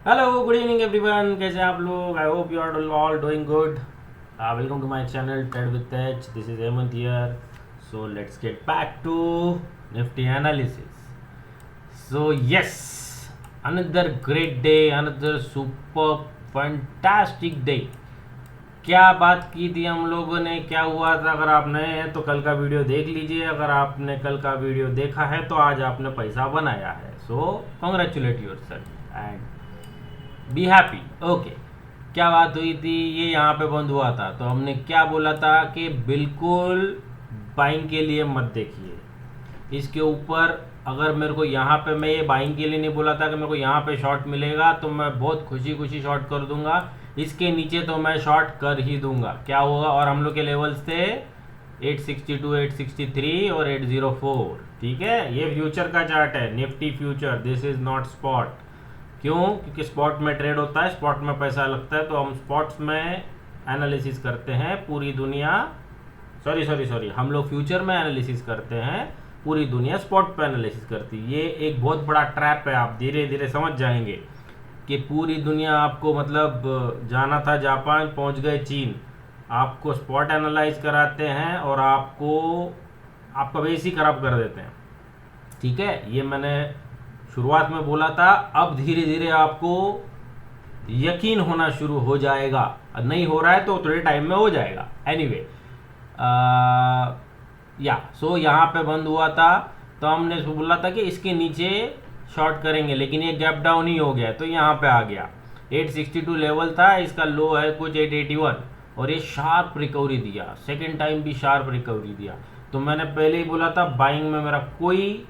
Hello good evening everyone, कैसे हैं आप लोग? I hope you are all doing good. Welcome to my channel trade with H. This is Hemant here. So let's get back to Nifty analysis. So yes, another great day, another super fantastic day. क्या बात की थी हम लोगों ने, क्या हुआ था? अगर आप नए हैं तो कल का वीडियो देख लीजिए। अगर आपने कल का वीडियो देखा है तो आज आपने पैसा बनाया है। So congratulate yourself and be happy. Okay, क्या बात हुई थी? ये यहाँ पे बंद हुआ था तो हमने क्या बोला था कि बिल्कुल बाइंग के लिए मत देखिए इसके ऊपर। अगर मेरे को यहाँ पे, मैं ये बाइंग के लिए नहीं बोला था कि मेरे को यहाँ पे शॉर्ट मिलेगा तो मैं बहुत खुशी खुशी शॉर्ट कर दूंगा। इसके नीचे तो मैं शॉर्ट कर ही दूंगा, क्या होगा? और हम लोग के लेवल्स थे 862, 863 और 804। ठीक है, ये फ्यूचर का चार्ट है, Nifty future. This is not spot. क्यों? क्योंकि स्पॉट में ट्रेड होता है, स्पॉट में पैसा लगता है, तो हम स्पॉट्स में एनालिसिस करते हैं पूरी दुनिया। सॉरी सॉरी सॉरी, हम लोग फ्यूचर में एनालिसिस करते हैं, पूरी दुनिया स्पॉट पे एनालिसिस करती है। ये एक बहुत बड़ा ट्रैप है, आप धीरे धीरे समझ जाएंगे कि पूरी दुनिया आपको, मतलब जाना था जापान, पहुंच गए चीन। आपको स्पॉट एनालाइज कराते हैं और आपको आपका बेस ही खराब कर देते हैं। ठीक है, ये मैंने शुरुआत में बोला था। अब धीरे धीरे आपको यकीन होना शुरू हो जाएगा। नहीं हो रहा है तो थोड़े टाइम में हो जाएगा। एनीवे, या सो यहाँ पे बंद हुआ था तो हमने बोला था कि इसके नीचे शॉर्ट करेंगे, लेकिन ये गैप डाउन ही हो गया तो यहाँ पे आ गया। 862 लेवल था, इसका लो है कुछ 881 और ये शार्प रिकवरी दिया, सेकेंड टाइम भी शार्प रिकवरी दिया। तो मैंने पहले ही बोला था बाइंग में मेरा कोई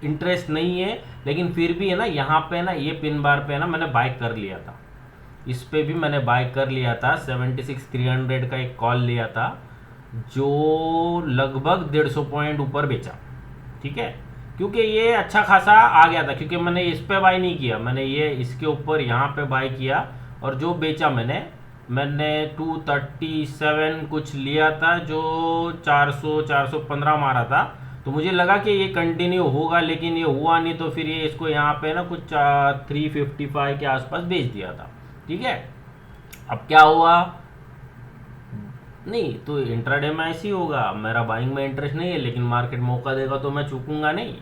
इंटरेस्ट नहीं है, लेकिन फिर भी है ना, यहाँ पे ना ये पिन बार पे ना मैंने बाय कर लिया था। इस पे भी मैंने बाय कर लिया था, 76,300 का एक कॉल लिया था जो लगभग 150 पॉइंट ऊपर बेचा। ठीक है, क्योंकि ये अच्छा खासा आ गया था, क्योंकि मैंने इस पे बाय नहीं किया, मैंने ये इसके ऊपर यहाँ पे बाय किया। और जो बेचा मैंने मैंने 237 कुछ लिया था, जो 415 मारा था। तो मुझे लगा कि ये कंटिन्यू होगा, लेकिन ये हुआ नहीं, तो फिर ये इसको यहाँ पे ना कुछ 355 के आसपास बेच दिया था। ठीक है, अब क्या हुआ? नहीं तो इंट्राडे में ऐसे ही होगा, मेरा बाइंग में इंटरेस्ट नहीं है, लेकिन मार्केट मौका देगा तो मैं चूकूंगा नहीं।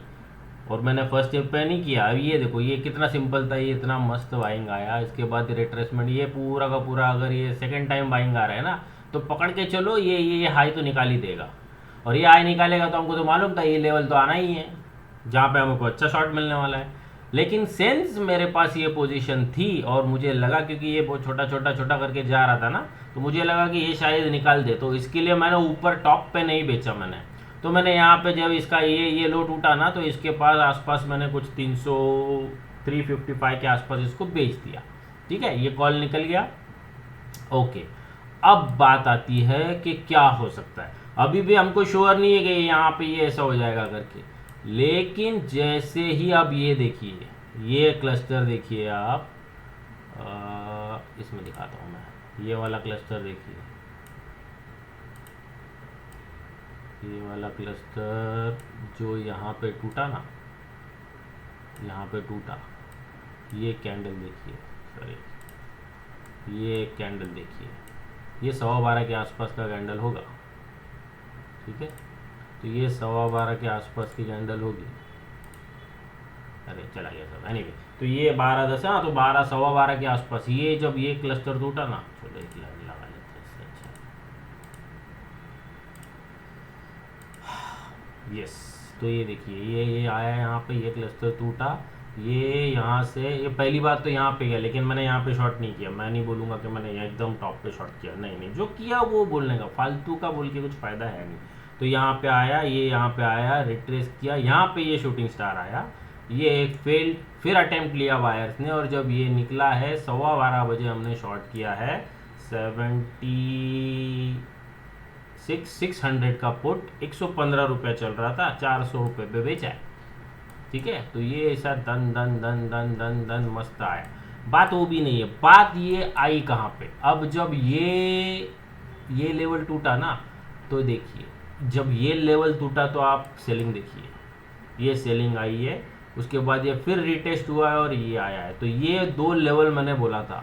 और मैंने फर्स्ट स्टेप पे नहीं किया। अब ये देखो, ये कितना सिंपल था, ये इतना मस्त बाइंग आया, इसके बाद रिट्रेसमेंट, ये पूरा का पूरा। अगर ये सेकंड टाइम बाइंग आ रहा है ना, तो पकड़ के चलो, ये हाई तो निकाल ही देगा। और ये हाई निकालेगा तो हमको तो मालूम था ये लेवल तो आना ही है, जहाँ पे हमको अच्छा शॉट मिलने वाला है। लेकिन सेंस मेरे पास ये पोजीशन थी और मुझे लगा, क्योंकि ये बहुत छोटा छोटा छोटा करके जा रहा था ना, तो मुझे लगा कि ये शायद निकाल दे, तो इसके लिए मैंने ऊपर टॉप पे नहीं बेचा मैंने। तो मैंने यहाँ पे जब इसका ये लो टूटा ना, तो इसके पास आसपास मैंने कुछ 355 के आसपास इसको बेच दिया। ठीक है, ये कॉल निकल गया। ओके, अब बात आती है कि क्या हो सकता है। अभी भी हमको श्योर नहीं है कि यहाँ पे ये ऐसा हो जाएगा करके, लेकिन जैसे ही आप ये देखिए, ये क्लस्टर देखिए आप, इसमें दिखाता हूँ मैं, ये वाला क्लस्टर देखिए, ये वाला क्लस्टर जो यहाँ पे टूटा ना, यहाँ पे टूटा, ये कैंडल देखिए, सॉरी, ये कैंडल देखिए, ये 12:15 के आसपास का कैंडल होगा। ठीक है, तो ये 12:15 के आसपास की कैंडल होगी। अरे चला गया सब, एनीवे, तो ये 12:10 है ना, तो 12, 12:15 के आसपास ये जब ये क्लस्टर टूटा ना, चलो एक लाइन लगा लेते हैं इससे अच्छा। यस, तो ये देखिए, ये आया यहाँ पे, ये क्लस्टर टूटा, ये यहाँ से, ये पहली बात तो यहाँ पे गया, लेकिन मैंने यहाँ पे शॉर्ट नहीं किया। मैं नहीं बोलूँगा कि मैंने एकदम टॉप पे शॉर्ट किया, नहीं नहीं, जो किया वो बोलने का, फालतू का बोल के कुछ फ़ायदा है नहीं। तो यहाँ पे आया, ये यहाँ पे आया, रिट्रेस किया, यहाँ पे ये शूटिंग स्टार आया, ये एक फेल्ड, फिर अटेम्प्ट लिया वायर्स ने, और जब ये निकला है 12:15 हमने शॉर्ट किया है 600 का पुट, 115 रुपये चल रहा था, 400 रुपये पे बेचा है। ठीक है, तो ये ऐसा दन दन दन दन दन दन मस्त आया। बात वो भी नहीं है, बात ये आई कहाँ पे, अब जब ये लेवल टूटा ना, तो देखिए, जब ये लेवल टूटा तो आप सेलिंग देखिए, ये सेलिंग आई है, उसके बाद ये फिर रिटेस्ट हुआ है और ये आया है। तो ये 2 लेवल मैंने बोला था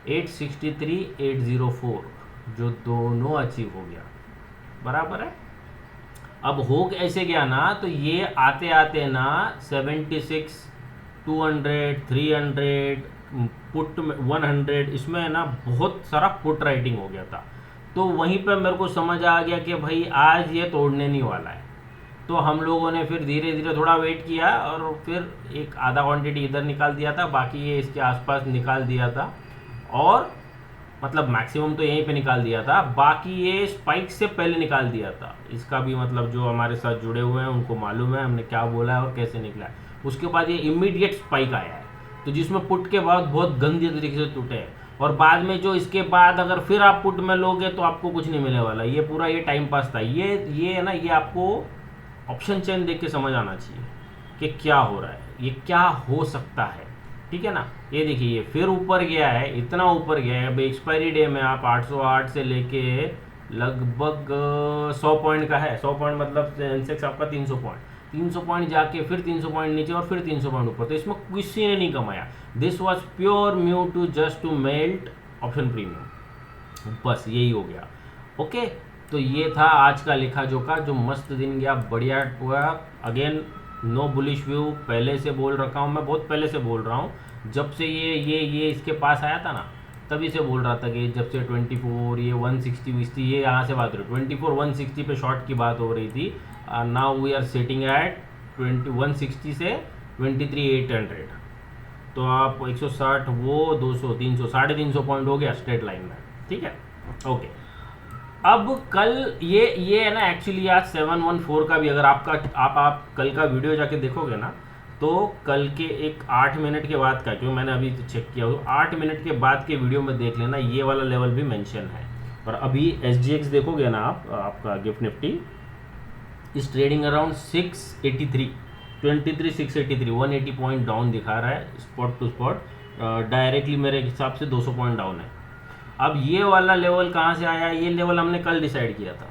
863 804 जो दोनों अचीव हो गया, बराबर है। अब हो ऐसे गया ना, तो ये आते आते ना 76 200 300 पुट 100 इसमें ना बहुत सारा पुट राइटिंग हो गया था। तो वहीं पर मेरे को समझ आ गया कि भाई आज ये तोड़ने नहीं वाला है। तो हम लोगों ने फिर धीरे धीरे थोड़ा वेट किया और फिर एक आधा क्वांटिटी इधर निकाल दिया था, बाकी ये इसके आसपास निकाल दिया था, और मतलब मैक्सिमम तो यहीं पे निकाल दिया था, बाकी ये स्पाइक से पहले निकाल दिया था। इसका भी मतलब जो हमारे साथ जुड़े हुए हैं उनको मालूम है हमने क्या बोला है और कैसे निकला है। उसके बाद ये इमीडिएट स्पाइक आया है, तो जिसमें पुट के बाद बहुत गंदे तरीके से टूटे हैं, और बाद में जो इसके बाद अगर फिर आप पुट में लोगे तो आपको कुछ नहीं मिलने वाला। ये पूरा ये टाइम पास था। ये है ना, ये आपको ऑप्शन चेन देख के समझ आना चाहिए कि क्या हो रहा है, ये क्या हो सकता है, ठीक है ना। ये देखिए ये फिर ऊपर गया है, इतना ऊपर गया है। अब एक्सपायरी डे में आप 808 से लेके लगभग 100 पॉइंट का है। 100 पॉइंट मतलब सेंसेक्स आपका 300 पॉइंट, 300 पॉइंट जाके फिर 300 पॉइंट नीचे और फिर 300 पॉइंट ऊपर। तो इसमें किसी ने नहीं कमाया। दिस वॉज प्योर म्यू to just to melt option premium, बस यही हो गया। ओके, तो ये था आज का लेखा जोखा, जो मस्त दिन गया, बढ़िया हुआ। अगेन नो बुलिश व्यू, पहले से बोल रखा हूँ मैं, बहुत पहले से बोल रहा हूँ। जब से ये इसके पास आया था ना, तभी से बोल रहा था कि जब से 24 ये 160 ये यहाँ से बात हो रही 24 160 पे शॉर्ट की बात हो रही थी। Now we are sitting at 160 से 23 800। तो आप 160 वो 200 300 350 पॉइंट हो गया स्ट्रेट लाइन में, ठीक है। ओके, अब कल ये है ना, एक्चुअली आज 714 का भी अगर आप कल का वीडियो जाके देखोगे ना, तो कल के एक 8 मिनट के बाद का, क्योंकि मैंने अभी तो चेक किया, 8 मिनट के बाद के वीडियो में देख लेना, ये वाला लेवल भी मेंशन है। और अभी SGX देखोगे ना आपका गिफ्ट निफ्टी इस ट्रेडिंग अराउंड 683 23,683 180 पॉइंट डाउन दिखा रहा है स्पॉट टू स्पॉट। डायरेक्टली मेरे हिसाब से 200 पॉइंट डाउन है। अब ये वाला लेवल कहाँ से आया, ये लेवल हमने कल डिसाइड किया था।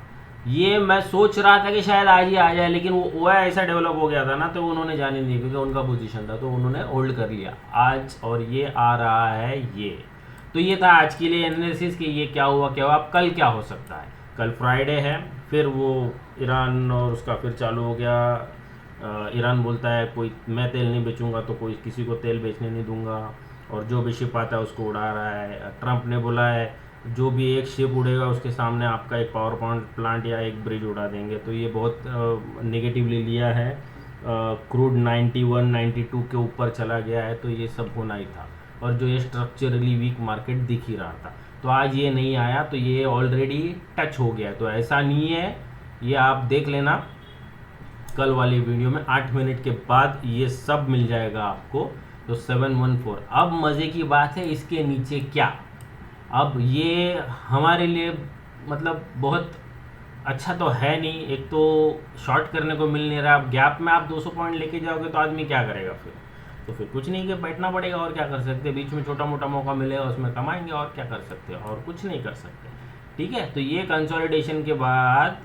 ये मैं सोच रहा था कि शायद आज ही आ जाए, लेकिन वो ऐसा डेवलप हो गया था ना, तो उन्होंने जाने नहीं, क्योंकि उनका पोजीशन था, तो उन्होंने होल्ड कर लिया आज, और ये आ रहा है ये। तो ये था आज के लिए एनालिसिस कि ये क्या हुआ अब कल क्या हो सकता है। कल फ्राइडे है, फिर वो ईरान और उसका फिर चालू हो गया। ईरान बोलता है कोई मैं तेल नहीं बेचूंगा, तो कोई किसी को तेल बेचने नहीं दूंगा, और जो भी शिप आता है उसको उड़ा रहा है। ट्रंप ने बोला है जो भी एक शिप उड़ेगा उसके सामने आपका एक पावर प्लांट या एक ब्रिज उड़ा देंगे। तो ये बहुत नेगेटिवली लिया है। क्रूड 91 92 के ऊपर चला गया है, तो ये सब होना ही था। और जो ये स्ट्रक्चरली वीक मार्केट दिख ही रहा था, तो आज ये नहीं आया, तो ये ऑलरेडी टच हो गया। तो ऐसा नहीं है, ये आप देख लेना कल वाली वीडियो में 8 मिनट के बाद ये सब मिल जाएगा आपको। तो 714। अब मज़े की बात है, इसके नीचे क्या, अब ये हमारे लिए मतलब बहुत अच्छा तो है नहीं। एक तो शॉर्ट करने को मिल नहीं रहा, अब गैप में आप 200 पॉइंट लेके जाओगे तो आदमी क्या करेगा फिर, तो फिर कुछ नहीं कि बैठना पड़ेगा, और क्या कर सकते हैं। बीच में छोटा मोटा मौका मिलेगा उसमें कमाएंगे, और क्या कर सकते हैं, और कुछ नहीं कर सकते, ठीक है। तो ये कंसोलिडेशन के बाद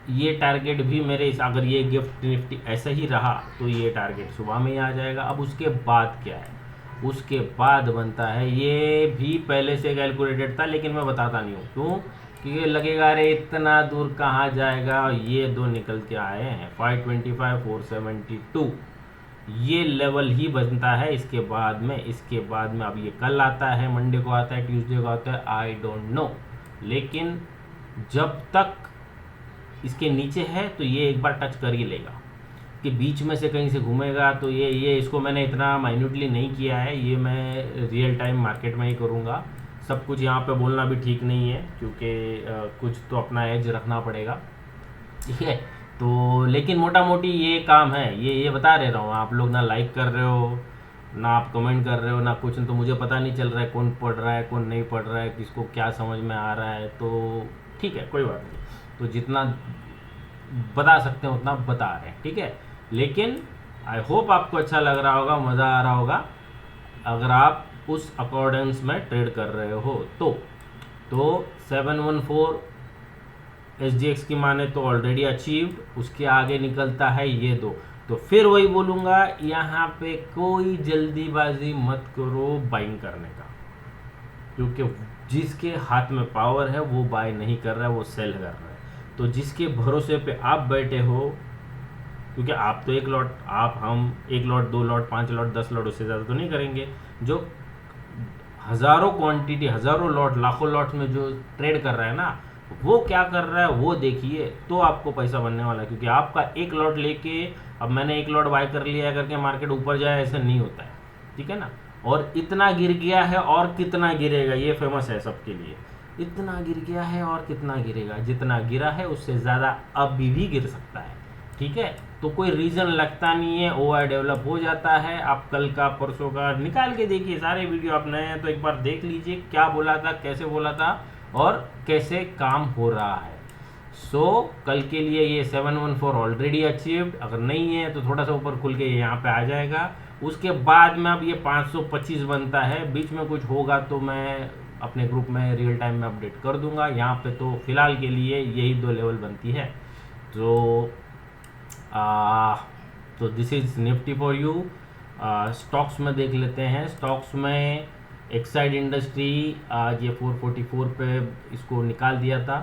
ये टारगेट भी मेरे, अगर ये गिफ्ट निफ्टी ऐसा ही रहा तो ये टारगेट सुबह में ही आ जाएगा। अब उसके बाद क्या है, उसके बाद बनता है, ये भी पहले से कैलकुलेटेड था, लेकिन मैं बताता नहीं हूँ क्यों, क्योंकि लगेगा अरे इतना दूर कहाँ जाएगा। ये दो निकल के आए हैं 525 472, ये लेवल ही बनता है इसके बाद में। अब ये कल आता है, मंडे को आता है, ट्यूसडे को आता है, आई डोंट नो, लेकिन जब तक इसके नीचे है तो ये एक बार टच कर ही लेगा। कि बीच में से कहीं से घूमेगा तो ये इसको मैंने इतना माइन्यूटली नहीं किया है, ये मैं रियल टाइम मार्केट में ही करूँगा। सब कुछ यहाँ पे बोलना भी ठीक नहीं है, क्योंकि कुछ तो अपना एज रखना पड़ेगा, ठीक है। तो लेकिन मोटा मोटी ये काम है, ये बता रहा हूँ। आप लोग ना लाइक कर रहे हो, ना आप कमेंट कर रहे हो, ना कुछ, तो मुझे पता नहीं चल रहा है कौन पढ़ रहा है कौन नहीं पढ़ रहा है, किसको क्या समझ में आ रहा है। तो ठीक है, कोई बात नहीं, तो जितना बता सकते हैं उतना बता रहे हैं, ठीक है। लेकिन आई होप आपको अच्छा लग रहा होगा, मज़ा आ रहा होगा, अगर आप उस अकॉर्डेंस में ट्रेड कर रहे हो तो 714 SGX की माने तो ऑलरेडी अचीव्ड, उसके आगे निकलता है ये दो। तो फिर वही बोलूँगा, यहाँ पे कोई जल्दीबाजी मत करो बाइंग करने का, क्योंकि जिसके हाथ में पावर है वो बाय नहीं कर रहा है, वो सेल कर रहा है। तो जिसके भरोसे पे आप बैठे हो, क्योंकि आप तो एक लॉट, हम एक लॉट, 2 लॉट, 5 लॉट, 10 लॉट, उससे ज़्यादा तो नहीं करेंगे। जो हज़ारों क्वांटिटी, हज़ारों लॉट, लाखों लॉट में जो ट्रेड कर रहा है ना, वो क्या कर रहा है वो देखिए, तो आपको पैसा बनने वाला है। क्योंकि आपका एक लॉट लेके, अब मैंने एक लॉट बाय कर लिया करके मार्केट ऊपर जाए, ऐसा नहीं होता है, ठीक है ना। और इतना गिर गया है और कितना गिरेगा, ये फेमस है सबके लिए। इतना गिर गया है और कितना गिरेगा, जितना गिरा है उससे ज़्यादा अभी भी गिर सकता है, ठीक है। तो कोई रीज़न लगता नहीं है, ओआई डेवलप हो जाता है। आप कल का, परसों का निकाल के देखिए, सारे वीडियो आप नए हैं तो एक बार देख लीजिए, क्या बोला था, कैसे बोला था और कैसे काम हो रहा है। कल के लिए ये 714 ऑलरेडी अचीव्ड, अगर नहीं है तो थोड़ा सा ऊपर खुल के ये यहाँ पे आ जाएगा। उसके बाद में अब ये 525 बनता है, बीच में कुछ होगा तो मैं अपने ग्रुप में रियल टाइम में अपडेट कर दूंगा। यहाँ पे तो फिलहाल के लिए यही 2 लेवल बनती है। तो this is Nifty for you. Stocks में देख लेते हैं। स्टॉक्स में एक्साइड इंडस्ट्री आज ये 444 पे इसको निकाल दिया था।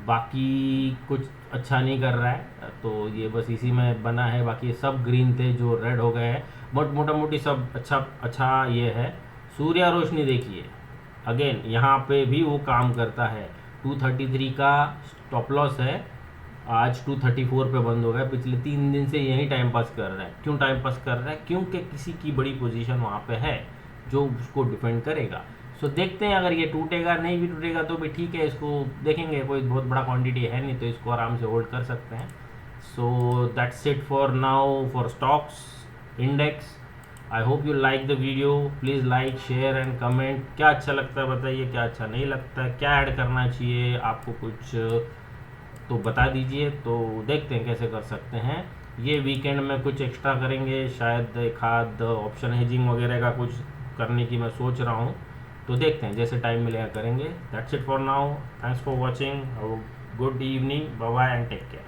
बाकी कुछ अच्छा नहीं कर रहा है, तो ये बस इसी में बना है। बाकी सब ग्रीन थे जो रेड हो गए हैं, बट मोटा मोटी सब अच्छा ये है। सूर्या रोशनी देखिए, अगेन यहाँ पे भी वो काम करता है। 233 का स्टॉप लॉस है, आज 234 पे बंद हो गया। पिछले 3 दिन से यही टाइम पास कर रहा है। क्यों टाइम पास कर रहा है? क्योंकि किसी की बड़ी पोजीशन वहाँ पे है जो उसको डिफेंड करेगा। देखते हैं, अगर ये टूटेगा, नहीं भी टूटेगा तो भी ठीक है, इसको देखेंगे। कोई बहुत बड़ा क्वांटिटी है नहीं तो इसको आराम से होल्ड कर सकते हैं। That's it for now for stocks index. I hope you like the video. Please like, share and comment. क्या अच्छा लगता है बताइए, क्या अच्छा नहीं लगता है, क्या ऐड करना चाहिए आपको कुछ तो बता दीजिए। तो देखते हैं कैसे कर सकते हैं। ये वीकेंड में कुछ एक्स्ट्रा करेंगे, शायद एक आध ऑप्शन हेजिंग वगैरह का कुछ करने की मैं सोच रहा हूँ। तो देखते हैं, जैसे टाइम मिलेगा करेंगे। That's it for now. Thanks for watching. Good evening, bye bye and take care.